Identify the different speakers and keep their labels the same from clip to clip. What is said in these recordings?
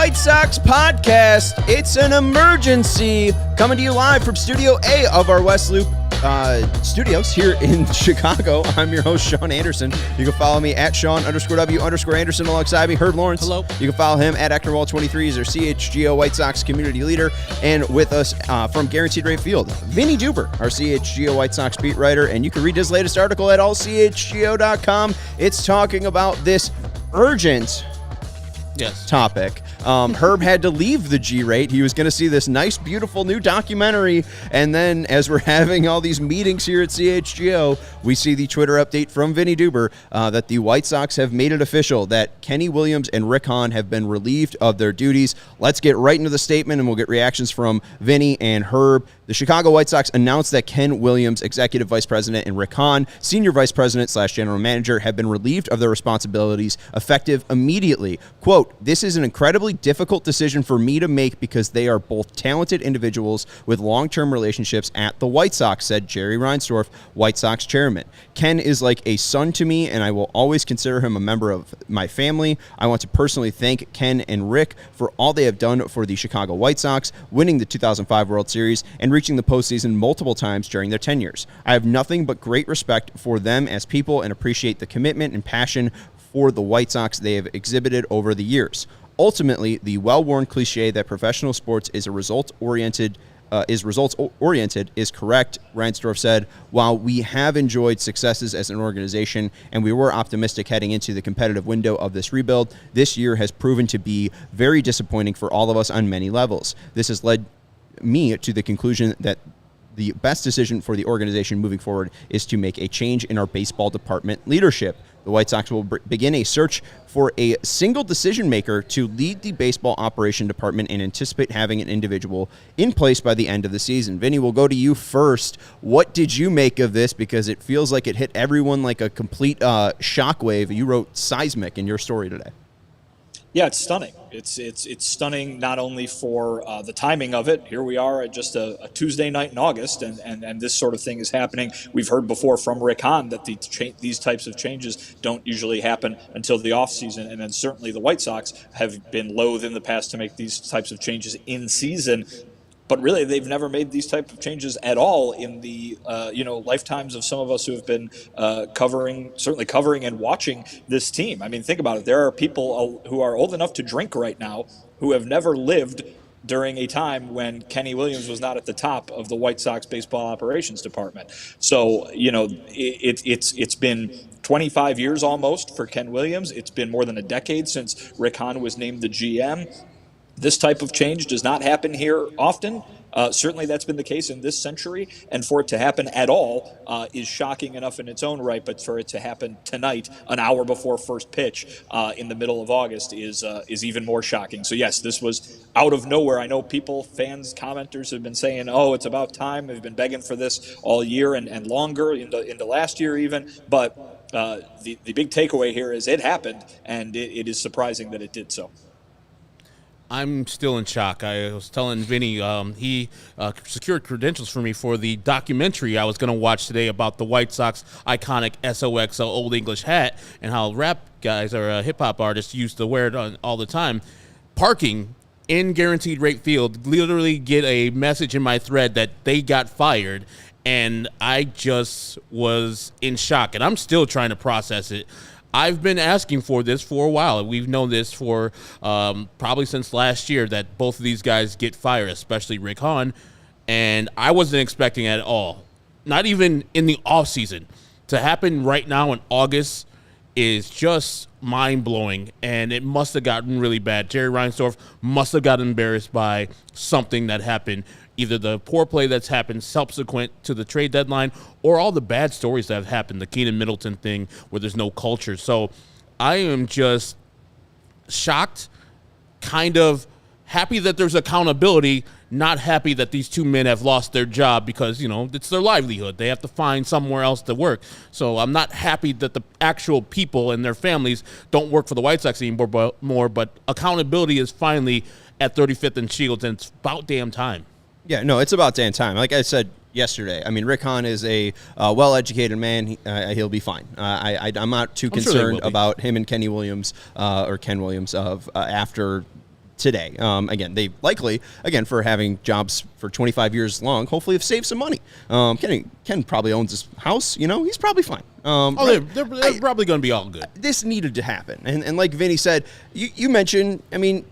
Speaker 1: White Sox podcast. It's an emergency coming to you live from Studio A of our West Loop studios here in Chicago. I'm your host, Sean Anderson. You can follow me at Sean_W_Anderson alongside me, Herb Lawrence.
Speaker 2: Hello.
Speaker 1: You can follow him at Actorwall23. He's our CHGO White Sox community leader. And with us from Guaranteed Rate Field, Vinnie Duber, our CHGO White Sox beat writer. And you can read his latest article at allchgo.com. It's talking about this urgent topic. Herb had to leave the G-Rate. He was going to see this nice, beautiful new documentary. And then as we're having all these meetings here at CHGO, we see the Twitter update from Vinnie Duber that the White Sox have made it official that Kenny Williams and Rick Hahn have been relieved of their duties. Let's get right into the statement, and we'll get reactions from Vinnie and Herb. The Chicago White Sox announced that Ken Williams, Executive Vice President, and Rick Hahn, Senior Vice President / General Manager, have been relieved of their responsibilities effective immediately. Quote, "This is an incredibly difficult decision for me to make because they are both talented individuals with long-term relationships at the White Sox," said Jerry Reinsdorf, White Sox chairman. "Ken is like a son to me, and I will always consider him a member of my family. I want to personally thank Ken and Rick for all they have done for the Chicago White Sox, winning the 2005 World Series and reaching the postseason multiple times during their tenures. I have nothing but great respect for them as people and appreciate the commitment and passion for the White Sox they have exhibited over the years. Ultimately, the well-worn cliche that professional sports is results-oriented is correct," Reinsdorf said. "While we have enjoyed successes as an organization and we were optimistic heading into the competitive window of this rebuild, this year has proven to be very disappointing for all of us on many levels. This has led me to the conclusion that the best decision for the organization moving forward is to make a change in our baseball department leadership. The White Sox will begin a search for a single decision maker to lead the baseball operation department and anticipate having an individual in place by the end of the season." Vinny, we'll go to you first. What did you make of this? Because it feels like it hit everyone like a complete shockwave. You wrote seismic in your story today.
Speaker 3: Yeah, it's stunning. It's stunning not only for the timing of it. Here we are at just a Tuesday night in August, and this sort of thing is happening. We've heard before from Rick Hahn that these types of changes don't usually happen until the offseason, and then certainly the White Sox have been loath in the past to make these types of changes in season. But really, they've never made these type of changes at all in the lifetimes of some of us who have been covering and watching this team. I mean, think about it. There are people who are old enough to drink right now who have never lived during a time when Kenny Williams was not at the top of the White Sox baseball operations department. So, it's been 25 years almost for Ken Williams. It's been more than a decade since Rick Hahn was named the GM. This type of change does not happen here often. Certainly that's been the case in this century, and for it to happen at all is shocking enough in its own right, but for it to happen tonight, an hour before first pitch in the middle of August is even more shocking. So yes, this was out of nowhere. I know people, fans, commenters have been saying, oh, it's about time. They've been begging for this all year and longer, into last year even, but the big takeaway here is it happened, and it is surprising that it did so.
Speaker 2: I'm still in shock. I was telling Vinny he secured credentials for me for the documentary I was going to watch today about the White Sox iconic SOXO Old English hat and how rap guys or hip-hop artists used to wear it all the time. Parking in Guaranteed Rate Field, literally get a message in my thread that they got fired, and I just was in shock, and I'm still trying to process it. I've been asking for this for a while. We've known this for probably since last year that both of these guys get fired, especially Rick Hahn, and I wasn't expecting it at all. Not even in the offseason. To happen right now in August is just mind-blowing, and it must have gotten really bad. Jerry Reinsdorf must have got embarrassed by something that happened, either the poor play that's happened subsequent to the trade deadline or all the bad stories that have happened, the Keenan Middleton thing where there's no culture. So I am just shocked, kind of happy that there's accountability, not happy that these two men have lost their job because, it's their livelihood. They have to find somewhere else to work. So I'm not happy that the actual people and their families don't work for the White Sox anymore, but accountability is finally at 35th and Shields, and it's about damn time.
Speaker 1: Yeah, no, it's about damn time. Like I said yesterday, I mean, Rick Hahn is a well-educated man. He'll be fine. I'm not too concerned about him and Kenny Williams or Ken Williams after today. Again, they likely, again, for having jobs for 25 years long, hopefully have saved some money. Ken probably owns his house. He's probably fine.
Speaker 2: They're probably going to be all good.
Speaker 1: This needed to happen. And like Vinny said, you mentioned,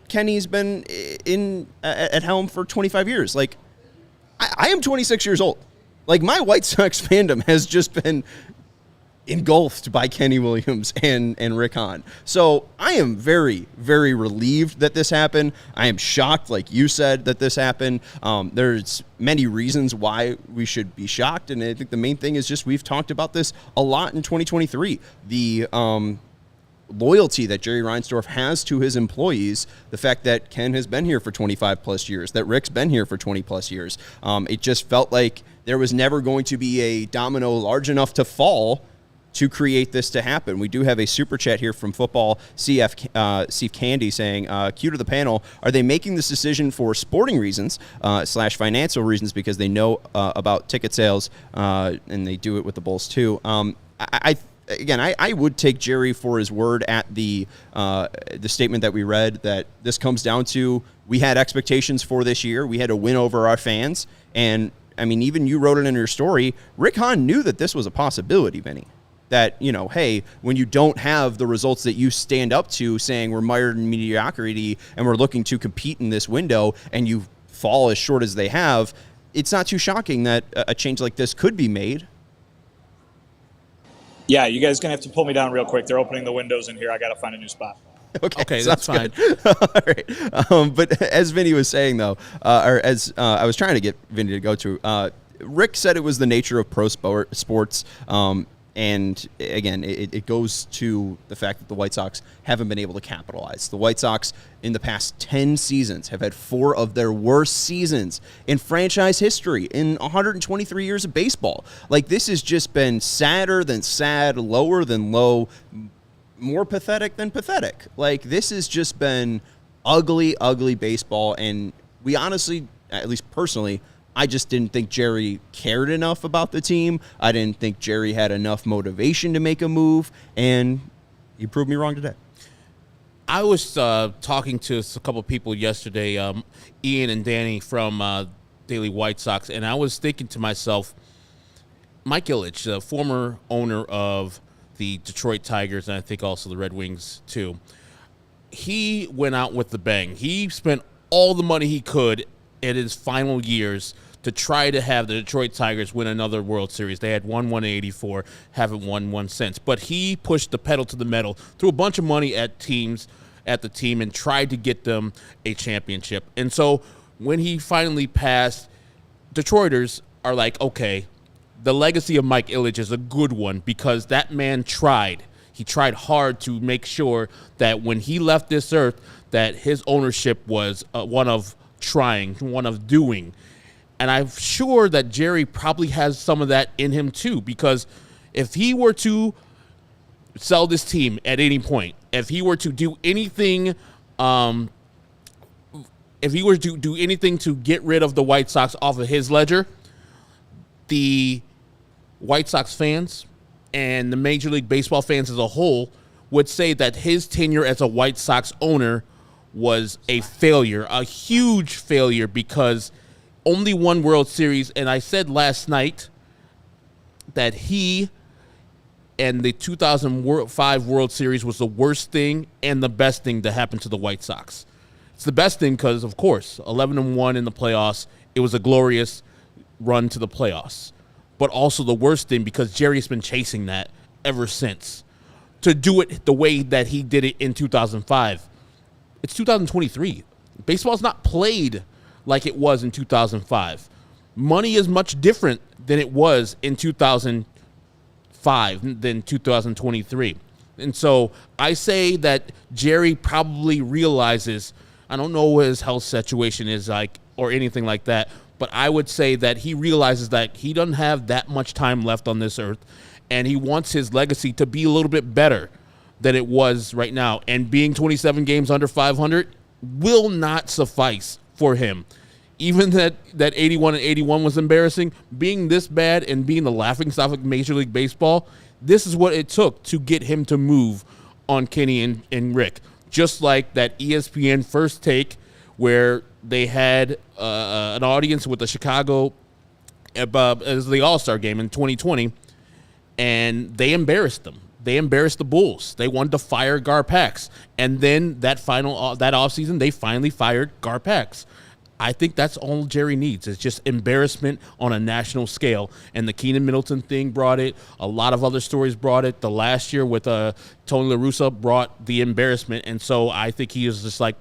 Speaker 1: Kenny's been at helm for 25 years. Like, I am 26 years old. Like, my White Sox fandom has just been engulfed by Kenny Williams and Rick Hahn. So I am very, very relieved that this happened. I am shocked, like you said, that this happened. There's many reasons why we should be shocked, and I think the main thing is just we've talked about this a lot in 2023. The loyalty that Jerry Reinsdorf has to his employees, the fact that Ken has been here for 25 plus years, that Rick's been here for 20 plus years. It just felt like there was never going to be a domino large enough to fall to create this to happen. We do have a super chat here from Football Steve Candy saying, cue to the panel, are they making this decision for sporting reasons / financial reasons because they know about ticket sales and they do it with the Bulls too? I would take Jerry for his word at the statement that we read, that this comes down to, we had expectations for this year. We had to win over our fans. And even you wrote it in your story, Rick Hahn knew that this was a possibility, Vinny. That, hey, when you don't have the results that you stand up to, saying we're mired in mediocrity and we're looking to compete in this window, and you fall as short as they have, it's not too shocking that a change like this could be made.
Speaker 3: Yeah, you guys going to have to pull me down real quick. They're opening the windows in here. I got to find a new spot.
Speaker 1: Okay,
Speaker 2: that's fine.
Speaker 1: All right. But as Vinny was saying, though, or as I was trying to get Vinny to go to, Rick said it was the nature of pro sports. And again, it goes to the fact that the White Sox haven't been able to capitalize. The White Sox in the past 10 seasons have had 4 of their worst seasons in franchise history in 123 years of baseball. Like, this has just been sadder than sad, lower than low, more pathetic than pathetic. Like, this has just been ugly, ugly baseball. And we honestly, at least personally, I just didn't think Jerry cared enough about the team. I didn't think Jerry had enough motivation to make a move, and he proved me wrong today.
Speaker 2: I was talking to a couple of people yesterday, Ian and Danny from Daily White Sox, and I was thinking to myself, Mike Ilitch, the former owner of the Detroit Tigers, and I think also the Red Wings too, he went out with the bang. He spent all the money he could in his final years to try to have the Detroit Tigers win another World Series. They had won one in 84, haven't won one since. But he pushed the pedal to the metal, threw a bunch of money at the team, and tried to get them a championship. And so when he finally passed, Detroiters are like, okay, the legacy of Mike Ilitch is a good one because that man tried. He tried hard to make sure that when he left this earth, that his ownership was one of trying, one of doing. And I'm sure that Jerry probably has some of that in him too, because if he were to sell this team at any point, if he were to do anything, to get rid of the White Sox off of his ledger, the White Sox fans and the Major League Baseball fans as a whole would say that his tenure as a White Sox owner was a failure, a huge failure, because only one World Series. And I said last night that he and the 2005 World Series was the worst thing and the best thing to happen to the White Sox. It's the best thing because, of course, 11-1 in the playoffs. It was a glorious run to the playoffs. But also the worst thing because Jerry's been chasing that ever since. To do it the way that he did it in 2005. It's 2023. Baseball's not played like it was in 2005. Money is much different than it was in 2005 than 2023. And so I say that Jerry probably realizes, I don't know what his health situation is like or anything like that, but I would say that he realizes that he doesn't have that much time left on this earth, and he wants his legacy to be a little bit better than it was right now. And being 27 games under 500 will not suffice for him. Even that 81 and 81 was embarrassing. Being this bad and being the laughingstock of Major League Baseball, this is what it took to get him to move on Kenny and Rick. Just like that ESPN First Take where they had an audience with the Chicago as the All-Star game in 2020, and they embarrassed them. They embarrassed the Bulls. They wanted to fire Garpax. And then that offseason, they finally fired Garpax. I think that's all Jerry needs is just embarrassment on a national scale. And the Keenan Middleton thing brought it. A lot of other stories brought it. The last year with Tony La Russa brought the embarrassment. And so I think he is just like,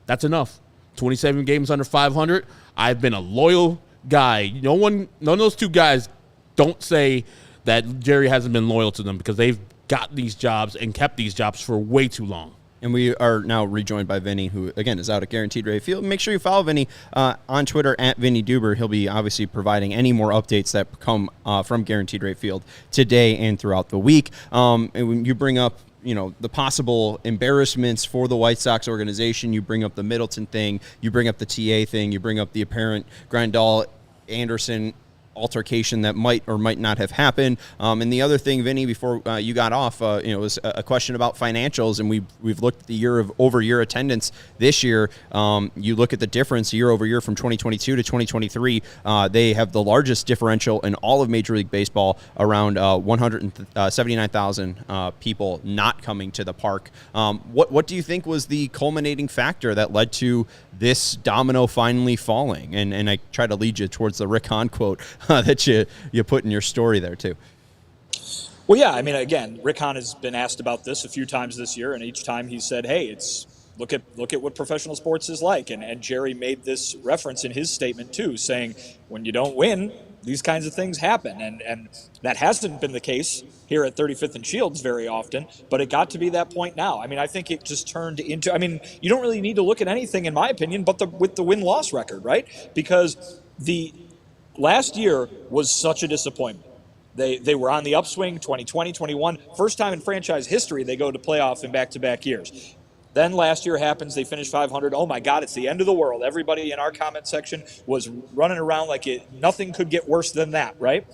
Speaker 2: that's enough. 27 games under 500. I've been a loyal guy. None of those two guys don't say that Jerry hasn't been loyal to them because they've got these jobs and kept these jobs for way too long.
Speaker 1: And we are now rejoined by Vinny, who, again, is out at Guaranteed Rate Field. Make sure you follow Vinny on Twitter at Vinnie Duber. He'll be obviously providing any more updates that come from Guaranteed Rate Field today and throughout the week. And when you bring up, the possible embarrassments for the White Sox organization, you bring up the Middleton thing, you bring up the TA thing, you bring up the apparent Grandal-Anderson altercation that might or might not have happened. And the other thing, Vinny, before you got off, was a question about financials, and we've looked at the year-over-year attendance this year. You look at the difference year-over-year from 2022 to 2023. They have the largest differential in all of Major League Baseball, around 179,000 people not coming to the park. What do you think was the culminating factor that led to this domino finally falling? And I try to lead you towards the Rick Hahn quote that you put in your story there too.
Speaker 3: Well, yeah, I mean, again, Rick Hahn has been asked about this a few times this year, and each time he said, hey, look at what professional sports is like. And Jerry made this reference in his statement too, saying when you don't win, these kinds of things happen. And that hasn't been the case here at 35th and Shields very often, but it got to be that point now. I mean, I think it just turned into, you don't really need to look at anything, in my opinion, but with the win-loss record, right? Because the last year was such a disappointment. They were on the upswing, 2020, 21. First time in franchise history they go to playoff in back-to-back years. Then last year happens, they finish 500. Oh, my God, it's the end of the world. Everybody in our comment section was running around like nothing could get worse than that, right?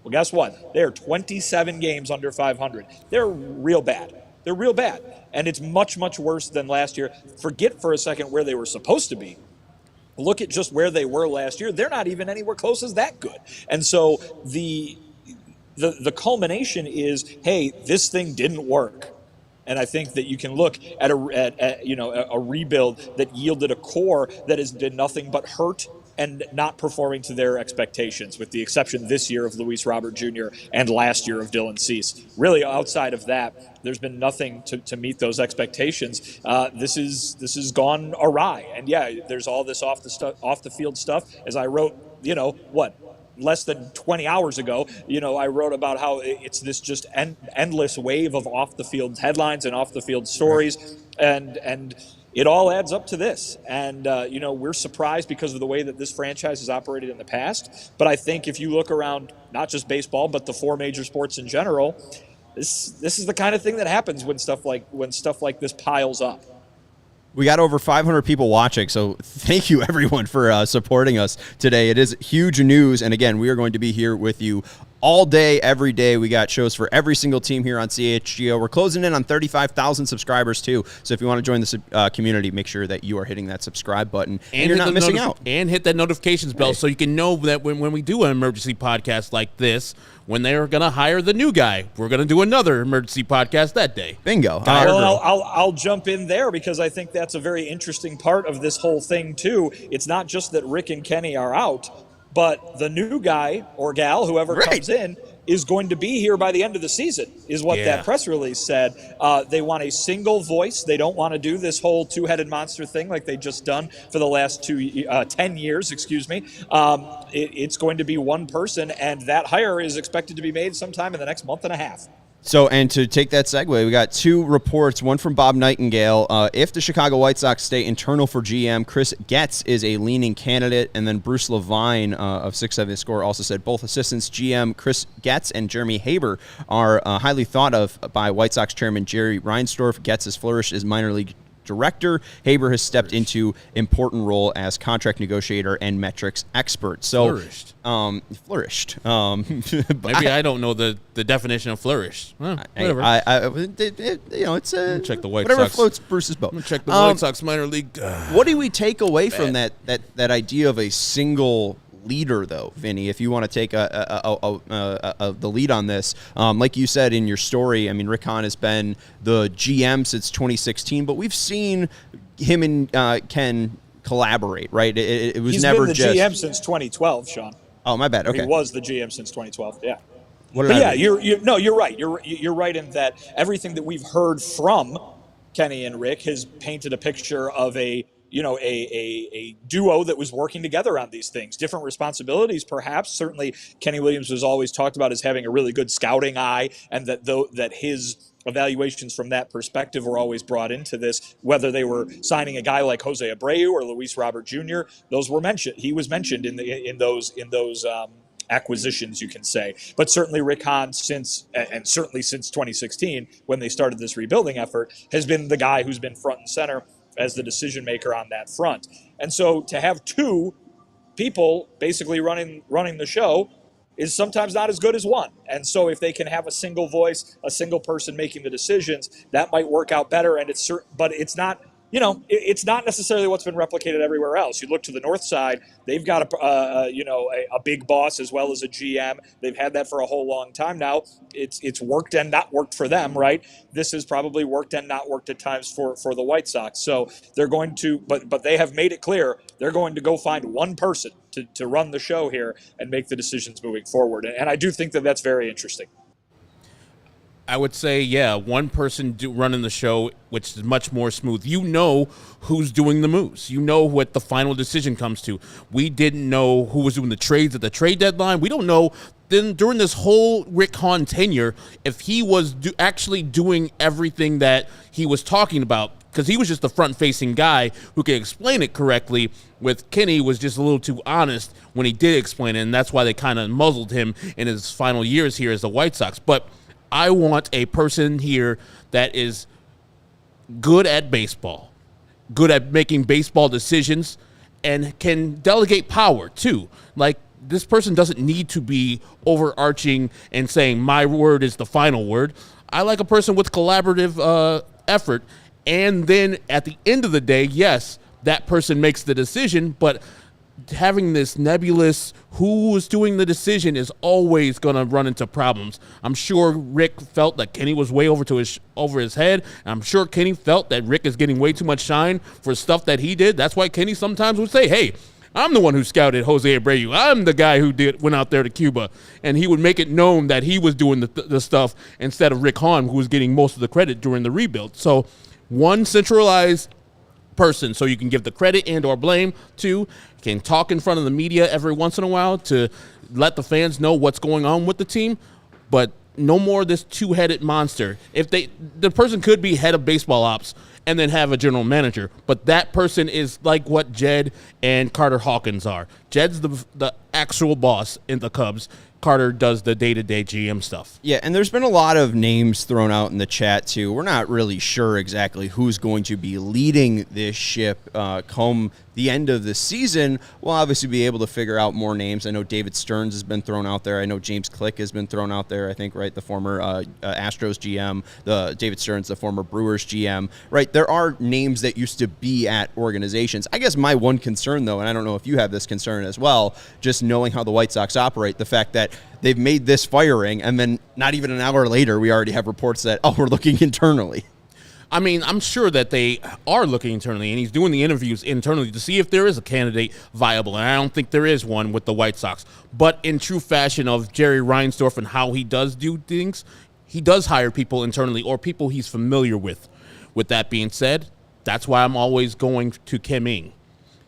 Speaker 3: Well, guess what? They're 27 games under 500. They're real bad. They're real bad. And it's much, much worse than last year. Forget for a second where they were supposed to be. Look at just where they were last year. They're not even anywhere close as that good. And so the culmination is, hey, this thing didn't work. And I think that you can look at a rebuild that yielded a core that has been nothing but hurt and not performing to their expectations, with the exception this year of Luis Robert Jr. and last year of Dylan Cease. Really, outside of that, there's been nothing to meet those expectations. This has gone awry. And yeah, there's all this off the field stuff. As I wrote, less than 20 hours ago, I wrote about how it's this just endless wave of off-the-field headlines and off-the-field stories, and it all adds up to this. And, we're surprised because of the way that this franchise has operated in the past. But I think if you look around not just baseball, but the four major sports in general, this is the kind of thing that happens when stuff like this piles up.
Speaker 1: We got over 500 people watching, so thank you, everyone, for supporting us today. It is huge news, and again, we are going to be here with you all day, every day. We got shows for every single team here on CHGO. We're closing in on 35,000 subscribers, too, so if you want to join the community, make sure that you are hitting that subscribe button, and you're not missing out.
Speaker 2: And hit that notifications bell so you can know that when we do an emergency podcast like this, when they're going to hire the new guy, we're going to do another emergency podcast that day.
Speaker 1: Bingo.
Speaker 3: Well, I'll jump in there because I think that's a very interesting part of this whole thing, too. It's not just that Rick and Kenny are out, but the new guy or gal, whoever comes in, is going to be here by the end of the season, is what that press release said. They want a single voice. They don't want to do this whole two-headed monster thing like they just done for the last 10 years, It's going to be one person, and that hire is expected to be made sometime in the next month and a half.
Speaker 1: So, and to take that segue, we got two reports, one from Bob Nightingale. If the Chicago White Sox stay internal for GM, Chris Getz is a leaning candidate. And then Bruce Levine of 670 Score also said both assistants GM Chris Getz and Jeremy Haber are highly thought of by White Sox chairman Jerry Reinsdorf. Getz has flourished as minor league director. Haber has stepped into important role as contract negotiator and metrics expert. So flourished.
Speaker 2: Maybe I don't know the definition of flourished. Whatever.
Speaker 1: It's a
Speaker 2: check the White
Speaker 1: whatever
Speaker 2: Sox.
Speaker 1: floats Bruce's boat.
Speaker 2: Check the White Sox minor league.
Speaker 1: What do we take away from that idea of a single leader, though, Vinny? If you want to take the lead on this, like you said in your story, I mean, Rick Hahn has been the GM since 2016, but we've seen him and Ken collaborate, right? It was never just...
Speaker 3: He's been the GM since 2012, Sean.
Speaker 1: Oh, my bad. Okay.
Speaker 3: He was the GM since 2012. Yeah. You're right. You're right in that everything that we've heard from Kenny and Rick has painted a picture of a duo that was working together on these things. Different responsibilities, perhaps. Certainly, Kenny Williams was always talked about as having a really good scouting eye, and that his evaluations from that perspective were always brought into this. Whether they were signing a guy like Jose Abreu or Luis Robert Jr., those were mentioned. He was mentioned in those acquisitions, you can say. But certainly Rick Hahn, since 2016, when they started this rebuilding effort, has been the guy who's been front and center as the decision maker on that front. And so to have two people basically running the show is sometimes not as good as one. And so if they can have a single voice, a single person making the decisions, that might work out better. And but it's not, it's not necessarily what's been replicated everywhere else. You look to the north side, they've got a big boss as well as a GM. They've had that for a whole long time now. It's worked and not worked for them, right? This has probably worked and not worked at times for the White Sox. So they're going to, but they have made it clear they're going to go find one person to run the show here and make the decisions moving forward. And I do think that that's very interesting.
Speaker 2: I would say, yeah, one person running the show, which is much more smooth. You know who's doing the moves. You know what the final decision comes to. We didn't know who was doing the trades at the trade deadline. We don't know then during this whole Rick Hahn tenure if he was actually doing everything that he was talking about, because he was just the front-facing guy who could explain it correctly. With Kenny was just a little too honest when he did explain it, and that's why they kind of muzzled him in his final years here as the White Sox. But I want a person here that is good at baseball, good at making baseball decisions, and can delegate power too. Like, this person doesn't need to be overarching and saying my word is the final word. I like a person with collaborative effort. And then at the end of the day, yes, that person makes the decision, but having this nebulous who is doing the decision is always going to run into problems. I'm sure Rick felt that Kenny was way over his head. And I'm sure Kenny felt that Rick is getting way too much shine for stuff that he did. That's why Kenny sometimes would say, hey, I'm the one who scouted Jose Abreu. I'm the guy who went out there to Cuba. And he would make it known that he was doing the stuff instead of Rick Hahn, who was getting most of the credit during the rebuild. So one centralized person, so you can give the credit and or blame to, can talk in front of the media every once in a while to let the fans know what's going on with the team, but no more of this two-headed monster. The person could be head of baseball ops and then have a general manager, but that person is like what Jed and Carter Hawkins are. Jed's the actual boss in the Cubs. Carter does the day-to-day GM stuff.
Speaker 1: Yeah, and there's been a lot of names thrown out in the chat, too. We're not really sure exactly who's going to be leading this ship come the end of the season. We'll obviously be able to figure out more names. I know David Stearns has been thrown out there. I know James Click has been thrown out there, I think, right? The former Astros GM, David Stearns, the former Brewers GM, right? There are names that used to be at organizations. I guess my one concern, though, and I don't know if you have this concern as well, just knowing how the White Sox operate, the fact that they've made this firing, and then not even an hour later, we already have reports that, we're looking internally.
Speaker 2: I mean, I'm sure that they are looking internally, and he's doing the interviews internally to see if there is a candidate viable, and I don't think there is one with the White Sox. But in true fashion of Jerry Reinsdorf and how he does do things, he does hire people internally or people he's familiar with. With that being said, that's why I'm always going to Kim Ng.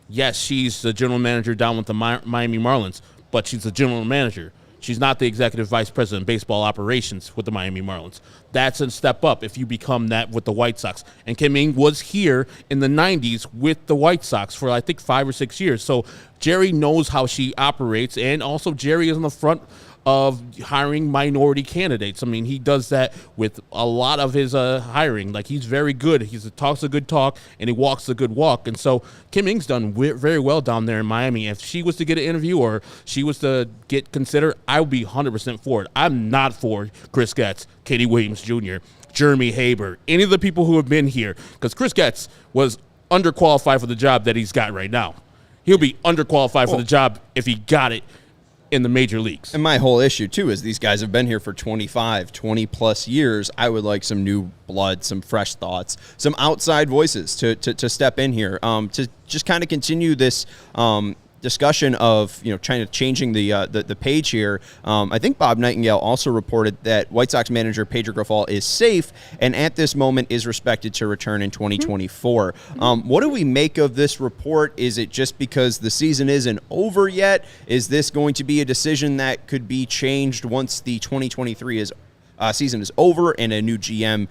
Speaker 2: Yes, she's the general manager down with the Miami Marlins, but she's the general manager. She's not the executive vice president of baseball operations with the Miami Marlins. That's a step up if you become that with the White Sox. And Kim Ng was here in the 90s with the White Sox for, I think, 5 or 6 years. So Jerry knows how she operates, and also Jerry is on the front of hiring minority candidates. I mean, he does that with a lot of his hiring. Like, he's very good. He talks a good talk, and he walks a good walk. And so Kim Ng's done very well down there in Miami. If she was to get an interview or she was to get considered, I would be 100% for it. I'm not for Chris Getz, Katie Williams Jr., Jeremy Haber, any of the people who have been here, because Chris Getz was underqualified for the job that he's got right now. He'll be underqualified for the job if he got it in the major leagues.
Speaker 1: And my whole issue, too, is these guys have been here for 25, 20-plus years. I would like some new blood, some fresh thoughts, some outside voices to step in here, to just kind of continue this discussion of, changing the page here. I think Bob Nightingale also reported that White Sox manager Pedro Grifol is safe and at this moment is expected to return in 2024. What do we make of this report? Is it just because the season isn't over yet? Is this going to be a decision that could be changed once the 2023 season is over and a new GM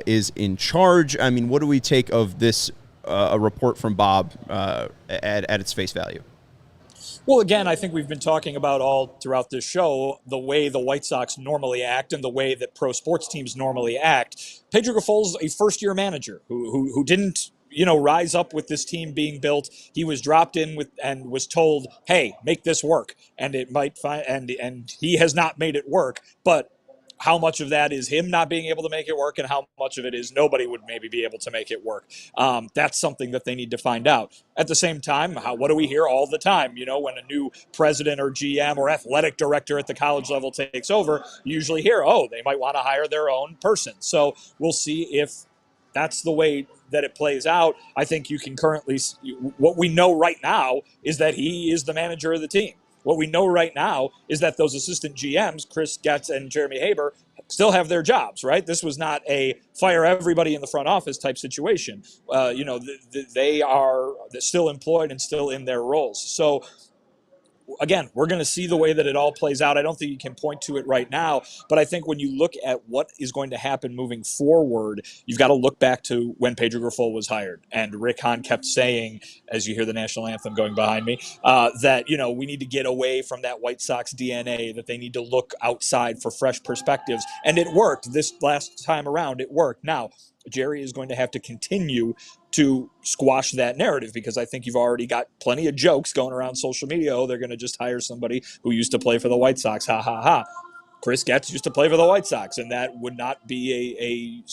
Speaker 1: is in charge? I mean, what do we take of this a report from Bob at its face value?
Speaker 3: Well, again, I think we've been talking about all throughout this show the way the White Sox normally act and the way that pro sports teams normally act. Pedro Grifol's a first-year manager who didn't, rise up with this team being built. He was dropped in with and was told, "Hey, make this work," and it might and he has not made it work, but how much of that is him not being able to make it work and how much of it is nobody would maybe be able to make it work? That's something that they need to find out. At the same time, what do we hear all the time? When a new president or GM or athletic director at the college level takes over, you usually hear, they might want to hire their own person. So we'll see if that's the way that it plays out. I think you can currently, what we know right now is that he is the manager of the team. What we know right now is that those assistant GMs, Chris Getz and Jeremy Haber, still have their jobs, right? This was not a fire everybody in the front office type situation. They are still employed and still in their roles. So, again, we're going to see the way that it all plays out. I don't think you can point to it right now, but I think when you look at what is going to happen moving forward, you've got to look back to when Pedro Grifol was hired. And Rick Hahn kept saying, as you hear the national anthem going behind me, that, we need to get away from that White Sox DNA, that they need to look outside for fresh perspectives. And it worked. This last time around, it worked. Now, Jerry is going to have to continue to squash that narrative, because I think you've already got plenty of jokes going around social media. They're going to just hire somebody who used to play for the White Sox. Ha, ha, ha. Chris Getz used to play for the White Sox, and that would not be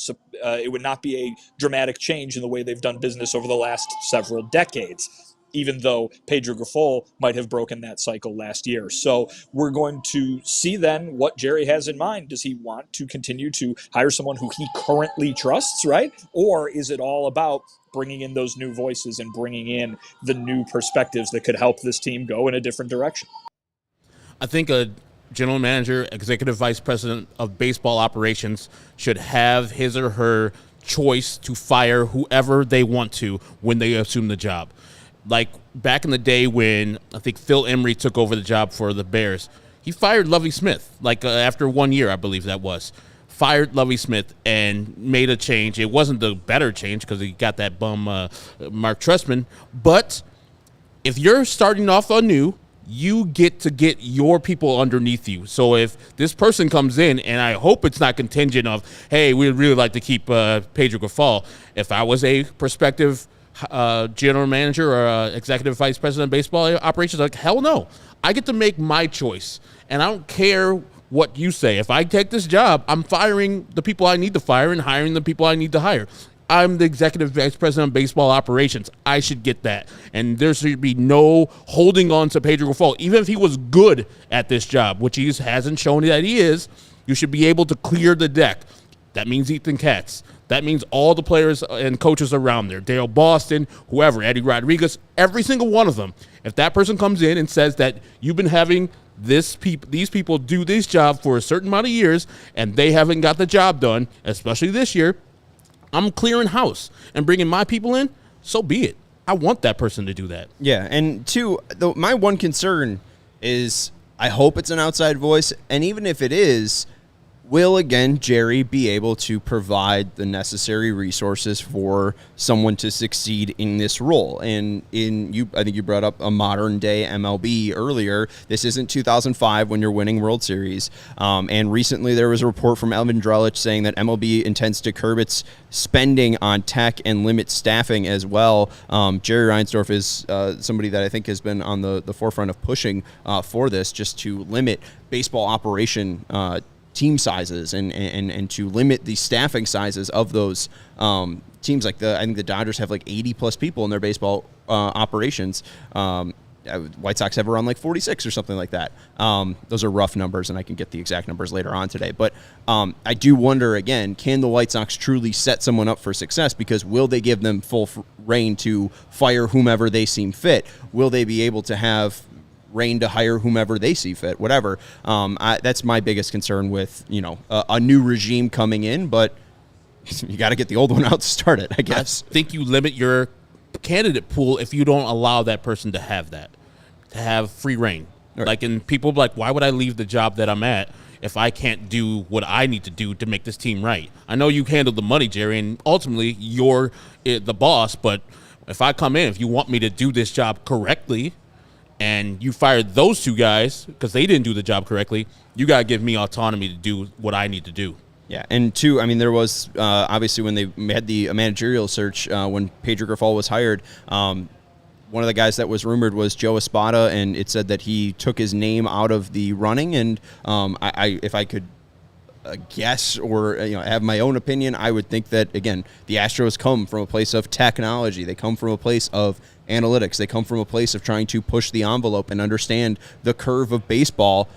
Speaker 3: it would not be a dramatic change in the way they've done business over the last several decades, even though Pedro Grifol might have broken that cycle last year. So we're going to see then what Jerry has in mind. Does he want to continue to hire someone who he currently trusts, right? Or is it all about bringing in those new voices and bringing in the new perspectives that could help this team go in a different direction?
Speaker 2: I think a general manager, executive vice president of baseball operations should have his or her choice to fire whoever they want to when they assume the job. Like back in the day when I think Phil Emery took over the job for the Bears, he fired Lovie Smith, after 1 year, I believe that was. Fired Lovie Smith and made a change. It wasn't the better change because he got that bum Mark Trestman. But if you're starting off anew, you get to get your people underneath you. So if this person comes in, and I hope it's not contingent of, hey, we'd really like to keep Pedro Grifol. If I was a prospective general manager or executive vice president of baseball operations, hell no. I get to make my choice, and I don't care what you say. If I take this job, I'm firing the people I need to fire and hiring the people I need to hire. I'm the executive vice president of baseball operations. I should get that. And there should be no holding on to Pedro Grifol. Even if he was good at this job, which he hasn't shown that he is, you should be able to clear the deck. That means Ethan Katz. That means all the players and coaches around there, Dale Boston, whoever, Eddie Rodriguez, every single one of them. If that person comes in and says that you've been having these people do this job for a certain amount of years and they haven't got the job done, especially this year, I'm clearing house and bringing my people in, so be it. I want that person to do that.
Speaker 1: Yeah, and two, my one concern is I hope it's an outside voice, and even if it is, will, again, Jerry be able to provide the necessary resources for someone to succeed in this role? And I think you brought up a modern day MLB earlier. This isn't 2005 when you're winning World Series. And recently there was a report from Elvin Drellich saying that MLB intends to curb its spending on tech and limit staffing as well. Jerry Reinsdorf is somebody that I think has been on the forefront of pushing for this, just to limit baseball operation team sizes and to limit the staffing sizes of those teams. Like I think the Dodgers have like 80 plus people in their baseball operations. White Sox have around like 46 or something like that. Those are rough numbers, and I can get the exact numbers later on today. But I do wonder, again, can the White Sox truly set someone up for success? Because will they give them full reign to fire whomever they seem fit? Will they be able to have reign to hire whomever they see fit, whatever? That's my biggest concern with, a new regime coming in, but you got to get the old one out to start it, I guess.
Speaker 2: I think you limit your candidate pool if you don't allow that person to have free reign. Right. Like, and people be like, why would I leave the job that I'm at if I can't do what I need to do to make this team right? I know you handle the money, Jerry, and ultimately you're the boss, but if I come in, if you want me to do this job correctly, and you fired those two guys because they didn't do the job correctly, you got to give me autonomy to do what I need to do.
Speaker 1: Yeah, and two, I mean, there was obviously when they had the managerial search, when Pedro Grifol was hired, one of the guys that was rumored was Joe Espada, and it said that he took his name out of the running. And if I could guess or have my own opinion, I would think that, again, the Astros come from a place of technology. They come from a place of analytics. They come from a place of trying to push the envelope and understand the curve of baseball.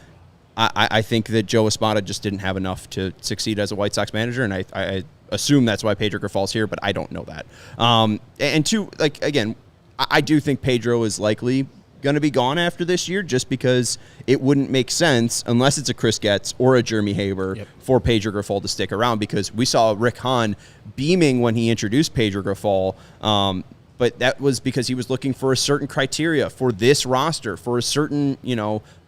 Speaker 1: I think that Joe Espada just didn't have enough to succeed as a White Sox manager, and I assume that's why Pedro Grifol's here, but I don't know that. And two, like, again, I do think Pedro is likely going to be gone after this year, just because it wouldn't make sense, unless it's a Chris Getz or a Jeremy Haber, for Pedro Grifol to stick around, because we saw Rick Hahn beaming when he introduced Pedro Grifol, but that was because he was looking for a certain criteria for this roster, for a certain,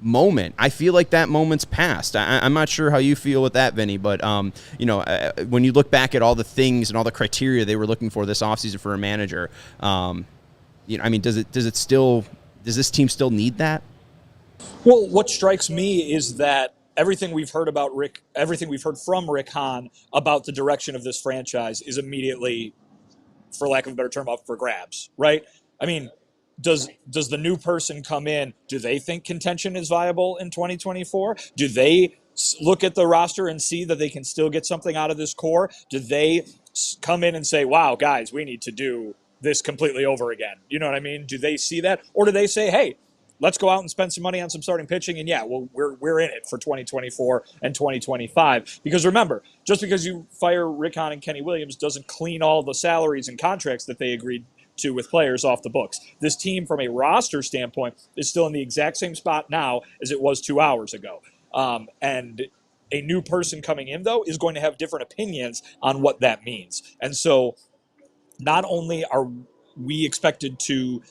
Speaker 1: moment. I feel like that moment's passed. I'm not sure how you feel with that, Vinny, but, when you look back at all the things and all the criteria they were looking for this offseason for a manager, does this team still need that?
Speaker 3: Well, what strikes me is that everything we've heard from Rick Hahn about the direction of this franchise is immediately, for lack of a better term, up for grabs, right? I mean, does the new person come in? Do they think contention is viable in 2024? Do they look at the roster and see that they can still get something out of this core? Do they come in and say, wow, guys, we need to do this completely over again? You know what I mean? Do they see that? Or do they say, hey, let's go out and spend some money on some starting pitching, and we're in it for 2024 and 2025. Because remember, just because you fire Rick Hahn and Kenny Williams doesn't clean all the salaries and contracts that they agreed to with players off the books. This team, from a roster standpoint, is still in the exact same spot now as it was 2 hours ago. And a new person coming in, though, is going to have different opinions on what that means. And so not only are we expected to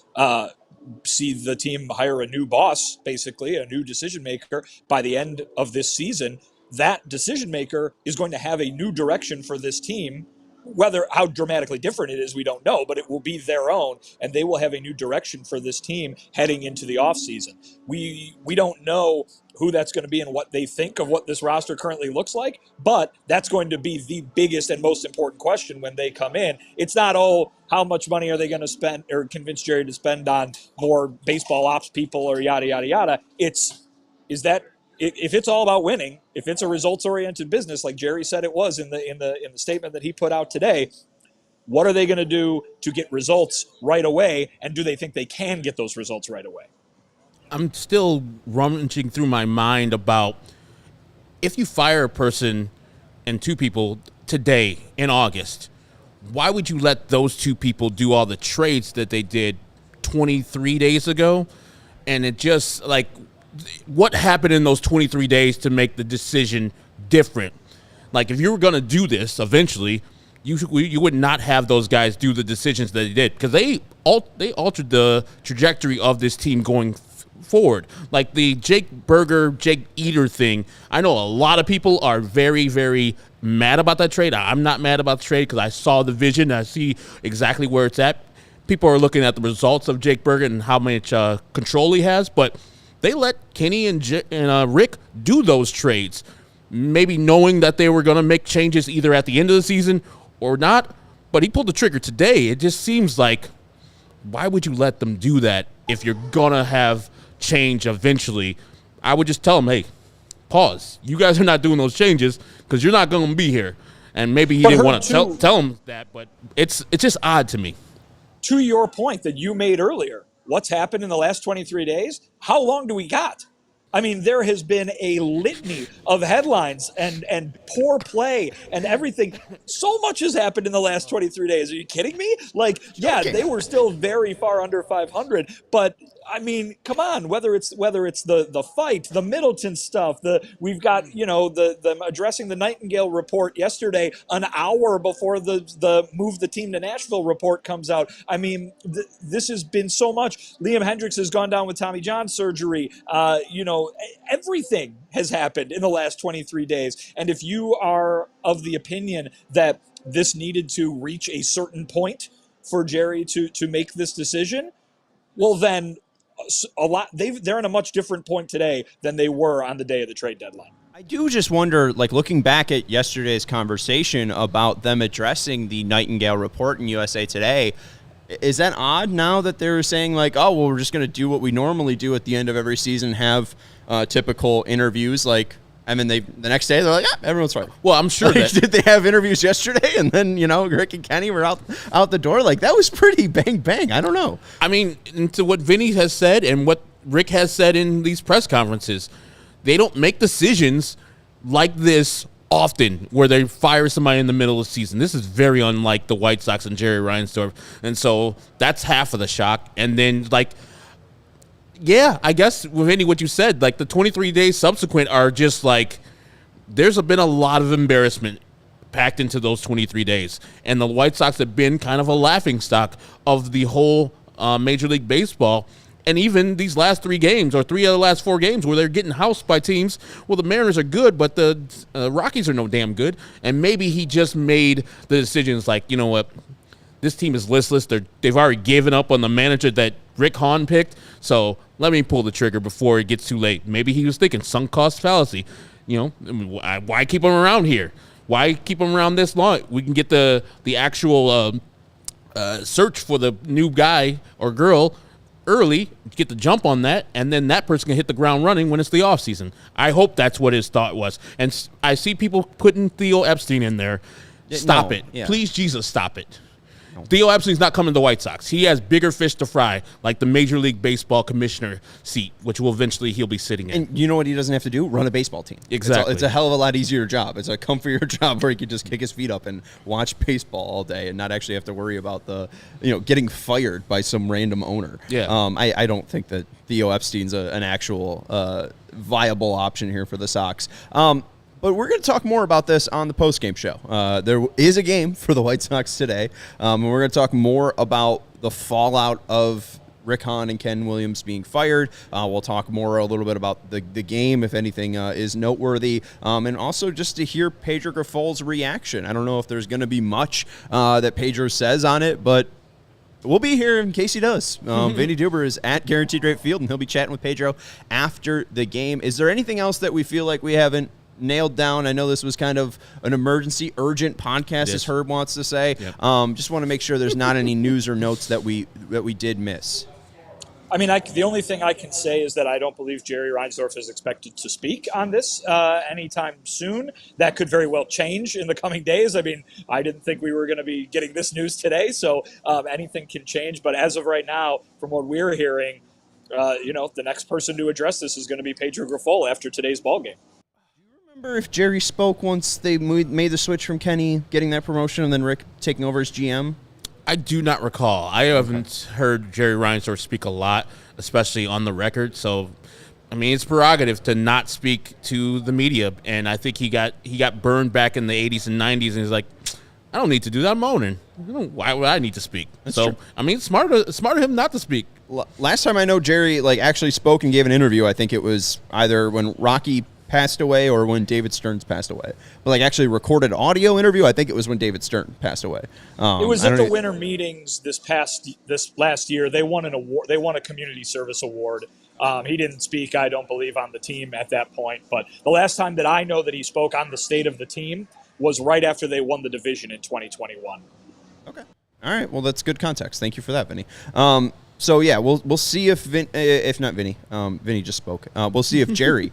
Speaker 3: see the team hire a new boss, basically a new decision maker by the end of this season, that decision maker is going to have a new direction for this team. Whether how dramatically different it is, we don't know, but it will be their own, and they will have a new direction for this team heading into the offseason. We don't know who that's going to be and what they think of what this roster currently looks like, but that's going to be the biggest and most important question when they come in. It's not, how much money are they going to spend or convince Jerry to spend on more baseball ops people or yada, yada, yada. If it's all about winning, if it's a results-oriented business, like Jerry said it was in the statement that he put out today, what are they going to do to get results right away, and do they think they can get those results right away?
Speaker 2: I'm still rummaging through my mind about, if you fire a person and two people today in August, why would you let those two people do all the trades that they did 23 days ago? And it just, like, what happened in those 23 days to make the decision different? Like, if you were going to do this eventually, you would not have those guys do the decisions that they did, because they altered the trajectory of this team going forward. Like the Jake Burger, Jake Eater thing, I know a lot of people are very, very mad about that trade. I'm not mad about the trade because I saw the vision. I see exactly where it's at. People are looking at the results of Jake Burger and how much control he has, but they let Kenny and Rick do those trades, maybe knowing that they were going to make changes either at the end of the season or not, but he pulled the trigger today. It just seems like, why would you let them do that if you're going to have change eventually? I would just tell them, hey, pause. You guys are not doing those changes because you're not going to be here. And maybe he didn't want to tell them that, but it's just odd to me.
Speaker 3: To your point that you made earlier, what's happened in the last 23 days? How long do we got? I mean, there has been a litany of headlines and poor play and everything. So much has happened in the last 23 days. Are you kidding me? Like, yeah, they were still very far under 500, but I mean, come on. Whether it's the fight, the Middleton stuff, we've got the addressing the Nightingale report yesterday, an hour before the move the team to Nashville report comes out. I mean, this has been so much. Liam Hendricks has gone down with Tommy John surgery. Everything has happened in the last 23 days. And if you are of the opinion that this needed to reach a certain point for Jerry to make this decision, well then. They're in a much different point today than they were on the day of the trade deadline.
Speaker 1: I do just wonder, like looking back at yesterday's conversation about them addressing the Nightingale report in USA Today, is that odd now that they're saying like, oh, well, we're just going to do what we normally do at the end of every season, have typical interviews like, I mean, the next day they're like, yeah, everyone's fine.
Speaker 2: Well, I'm sure
Speaker 1: like, did they have interviews yesterday and then, Rick and Kenny were out the door? Like, that was pretty bang. I don't know.
Speaker 2: I mean, to what Vinny has said and what Rick has said in these press conferences, they don't make decisions like this often where they fire somebody in the middle of the season. This is very unlike the White Sox and Jerry Reinsdorf. And so that's half of the shock. And then, yeah, I guess with any what you said, like the 23 days subsequent are just like there's been a lot of embarrassment packed into those 23 days. And the White Sox have been kind of a laughingstock of the whole Major League Baseball. And even these last 3 games or 3 of the last 4 games where they're getting housed by teams, well, the Mariners are good, but the Rockies are no damn good. And maybe he just made the decisions like, you know what, this team is listless. They've already given up on the manager that Rick Hahn picked, so let me pull the trigger before it gets too late. Maybe he was thinking sunk cost fallacy. Why keep him around here? Why keep him around this long? We can get the actual search for the new guy or girl early, get the jump on that, and then that person can hit the ground running when it's the offseason. I hope that's what his thought was. And I see people putting Theo Epstein in there. Stop it. Yeah. Please, Jesus, stop it. Theo Epstein's not coming to the White Sox. He has bigger fish to fry, like the Major League Baseball commissioner seat, which will eventually he'll be sitting in.
Speaker 1: And you know what he doesn't have to do? Run a baseball team.
Speaker 2: Exactly.
Speaker 1: It's a hell of a lot easier job. It's a comfier job where he can just kick his feet up and watch baseball all day and not actually have to worry about getting fired by some random owner.
Speaker 2: Yeah.
Speaker 1: I don't think that Theo Epstein's an actual viable option here for the Sox. But we're going to talk more about this on the postgame show. There is a game for the White Sox today, and we're going to talk more about the fallout of Rick Hahn and Ken Williams being fired. We'll talk more a little bit about the game, if anything is noteworthy, and also just to hear Pedro Grifol's reaction. I don't know if there's going to be much that Pedro says on it, but we'll be here in case he does. Vinnie Duber is at Guaranteed Rate Field, and he'll be chatting with Pedro after the game. Is there anything else that we feel like we haven't nailed down? I know this was kind of an emergency, urgent podcast, as Herb wants to say. Yep. Just want to make sure there's not any news or notes that we did miss.
Speaker 3: I mean, the only thing I can say is that I don't believe Jerry Reinsdorf is expected to speak on this anytime soon. That could very well change in the coming days. I mean, I didn't think we were going to be getting this news today, so anything can change. But as of right now, from what we're hearing, the next person to address this is going to be Pedro Grifol after today's ballgame.
Speaker 1: Remember if Jerry spoke once they made the switch from Kenny getting that promotion and then Rick taking over as GM?
Speaker 2: I do not recall. I haven't heard Jerry Reinsdorf speak a lot, especially on the record. So, I mean, it's prerogative to not speak to the media. And I think he got burned back in the 80s and 90s, and he's like, I don't need to do that. I'm owning. Why would I need to speak? That's true. I mean, it's smart of him not to speak.
Speaker 1: Last time I know Jerry actually spoke and gave an interview, I think it was either when Rocky passed away or when David Stearns passed away. But actually recorded audio interview, I think it was when David Stearns passed away.
Speaker 3: It was at the winter meetings this last year. They won an award. They won a community service award. He didn't speak, I don't believe, on the team at that point. But the last time that I know that he spoke on the state of the team was right after they won the division in 2021.
Speaker 1: Okay. All right. Well, that's good context. Thank you for that, Vinny. So yeah, we'll see if not Vinny, Vinny just spoke. We'll see if Jerry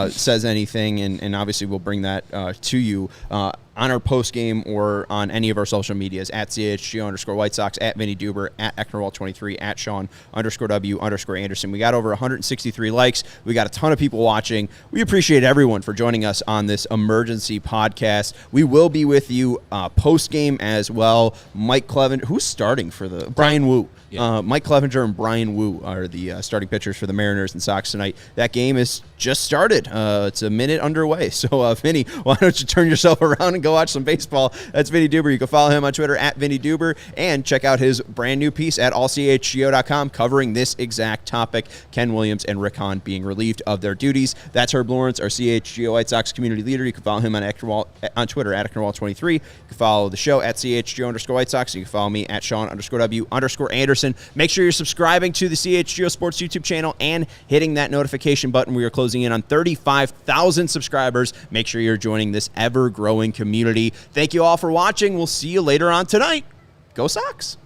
Speaker 1: says anything, and obviously we'll bring that to you on our post game or on any of our social medias at CHGO_White Sox, at Vinnie Duber, at Ecknerwall23, at Sean_W_Anderson. We got over 163 likes. We got a ton of people watching. We appreciate everyone for joining us on this emergency podcast. We will be with you post game as well. Mike Clevenger, who's starting for the Brian Wu. Yeah. Mike Clevenger and Brian Wu are the starting pitchers for the Mariners and Sox tonight. That game is just started. It's a minute underway. So, Vinny, why don't you turn yourself around and go watch some baseball? That's Vinnie Duber. You can follow him on Twitter at Vinnie Duber and check out his brand new piece at allchgo.com covering this exact topic, Ken Williams and Rick Hahn being relieved of their duties. That's Herb Lawrence, our CHGO White Sox community leader. You can follow him on Twitter at Ecknerwall23. You can follow the show at CHGO_White Sox. You can follow me at Sean_W_Anderson. Make sure you're subscribing to the CHGO Sports YouTube channel and hitting that notification button. We are closing in on 35,000 subscribers. Make sure you're joining this ever-growing community. Thank you all for watching. We'll see you later on tonight. Go Sox!